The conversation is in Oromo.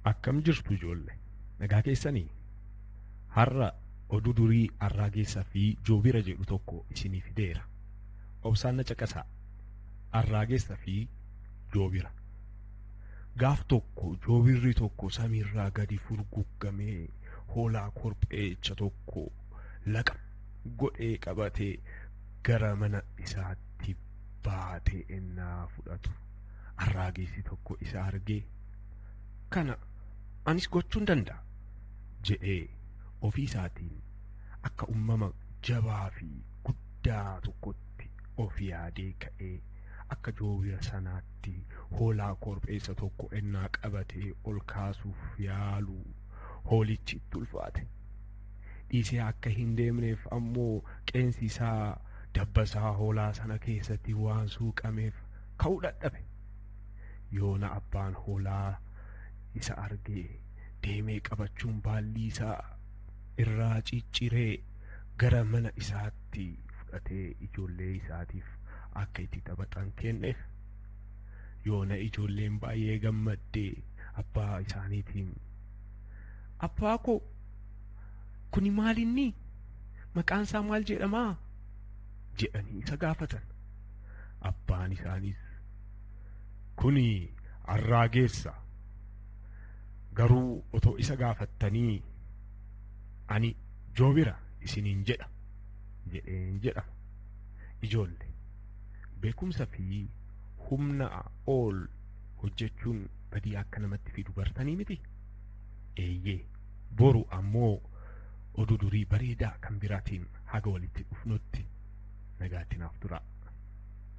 Akkam jirtu ijoollee? Nagaa keessanii? Har'a oduu durii Arraageessaa fi Joobira jedhu tokko isinii fideera. Obsaan na caqasaa. Arraageessaa fi Joobira. Gaaf tokko Joobirri tokko samiirraa gadi furguggamee hoolaa korpheecha tokko laqa godhee qabatee gara mana isaatti baatee ennaa fudhatu. Arraageessi tokko isa argee kana anis gochuun danda'a jedhee ofii isaatiin akka uumama jabaa fi guddaa tokkotti of yaadee ka'ee akka Joobira sanaatti hoolaa korpheessa tokko ennaa qabatee ol kaasuuf yaalu hoolichi itti ulfaate. Dhiisee akka hin deemneef ammoo qeensi isaa dabbasaa hoolaa sana keessatti waan suuqameef ka'uu dadhabe. Yoona abbaan hoolaa isa argee deemee qabachuun baalli isaa irraa cicciree gara mana isaatti fudhatee ijoollee isaatiif akka itti taphatan kenneef. Yoona ijoolleen baay'ee gammaddee abbaa isaaniitiin abbaa koo kuni maalinni maqaan isaa maal jedhamaa jedhanii isa gaafatan. Abbaan isaaniis kuni Arraageessa, garuu otoo isa gaafattanii ani Joobira isiniin jedha jedheen jedhama. Ijoollee beekumsa fi humna ol hojjechuun badii akka namatti fidu bartanii miti? Eeyyee, boru ammoo oduu durii bareedaa kan biraatiin haga walitti dhufnutti nagaatti naaf turaa.